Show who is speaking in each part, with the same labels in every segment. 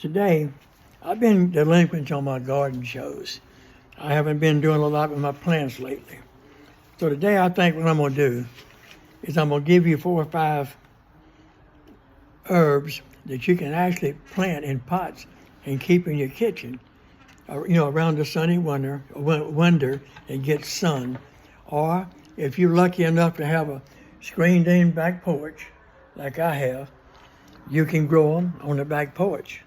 Speaker 1: Today, I've been delinquent on my garden shows. I haven't been doing a lot with my plants lately. So today I think what I'm going to do is I'm going to give you 4 or 5 herbs that you can actually plant in pots and keep in your kitchen, around the sunny winter and get sun. Or if you're lucky enough to have a screened-in back porch, like I have, you can grow them on the back porch,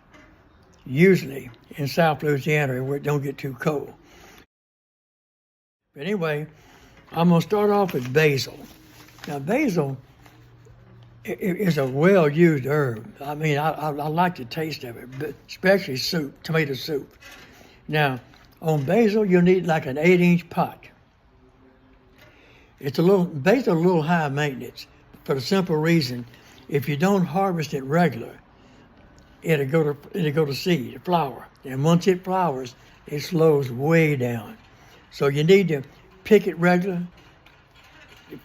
Speaker 1: usually in South Louisiana where it don't get too cold. But anyway, I'm going to start off with basil. Now, basil is a well-used herb. I mean, I like the taste of it, but especially soup, tomato soup. Now, on basil, you'll need like an 8-inch pot. Basil a little high maintenance for the simple reason, if you don't harvest it regular, it'll go to seed, flower. And once it flowers, it slows way down. So you need to pick it regular,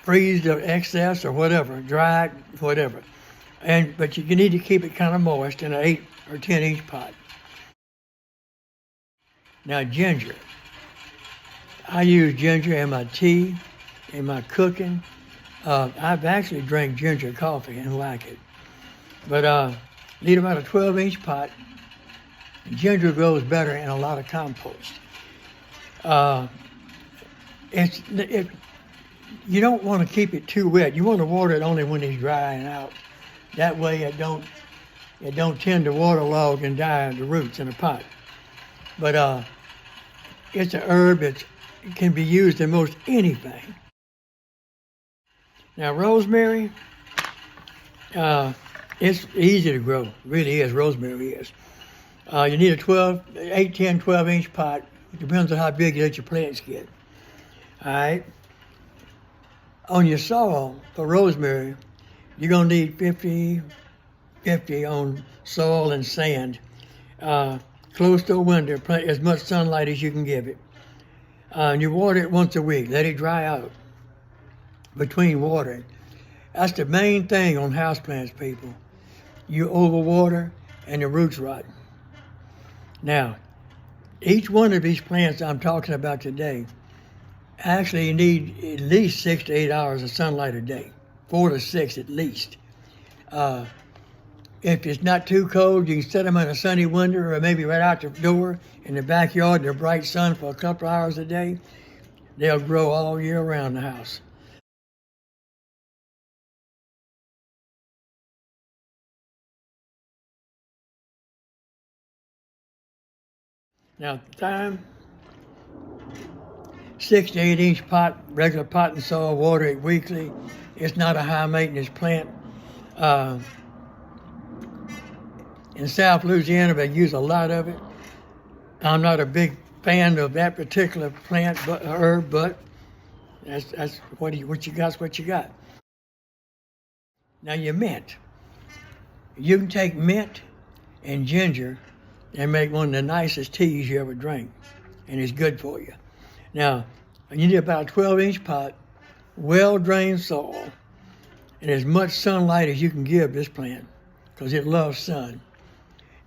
Speaker 1: freeze the excess or whatever, dry it, whatever. But you need to keep it kind of moist in an 8 or 10-inch pot. Now, ginger. I use ginger in my tea, in my cooking. I've actually drank ginger coffee and like it. But need about a 12-inch pot. Ginger grows better in a lot of compost. You don't want to keep it too wet. You want to water it only when it's drying out. That way it don't tend to waterlog and die the roots in the pot. But it's an herb that can be used in most anything. Now, rosemary, it's easy to grow. It really is. Rosemary is. You need a 8, 10, 12-inch pot. It depends on how big you let your plants get. All right. On your soil for rosemary, you're going to need 50-50 on soil and sand. Close to a window, plant as much sunlight as you can give it. And you water it once a week. Let it dry out between watering. That's the main thing on houseplants, people. You overwater and the roots rot. Now, each one of these plants I'm talking about today, actually you need at least 6 to 8 hours of sunlight a day, 4 to 6 at least. If it's not too cold, you can set them in a sunny window or maybe right out the door in the backyard in the bright sun for a couple hours a day. They'll grow all year around the house. Now, thyme, 6 to 8-inch pot, regular pot and soil, water it weekly. It's not a high maintenance plant. In South Louisiana, they use a lot of it. I'm not a big fan of that particular plant, herb, but that's what you got's what you got. Now, your mint. You can take mint and ginger and make one of the nicest teas you ever drank, and it's good for you. Now, you need about a 12-inch pot, well-drained soil, and as much sunlight as you can give this plant, because it loves sun.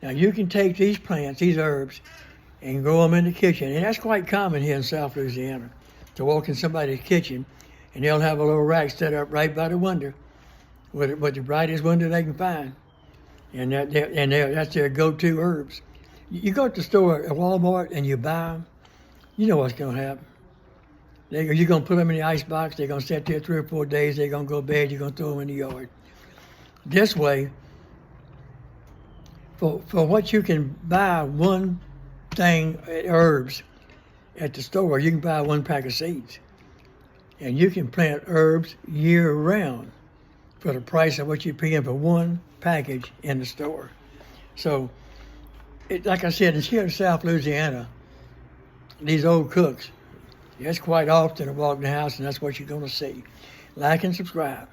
Speaker 1: Now, you can take these plants, these herbs, and grow them in the kitchen, and that's quite common here in South Louisiana, to walk in somebody's kitchen, and they'll have a little rack set up right by the window, with the brightest window they can find, and that's their go-to herbs. You go to the store at Walmart and you buy them, you know what's going to happen. You're going to put them in the ice box, they're going to sit there 3 or 4 days, they're going to go bad, you're going to throw them in the yard. This way, for what you can buy one thing, herbs, at the store, you can buy 1 pack of seeds. And you can plant herbs year round for the price of what you're paying for 1 package in the store. So, like I said, it's here in South Louisiana, these old cooks, it's quite often to walk in the house and that's what you're going to see. Like and subscribe.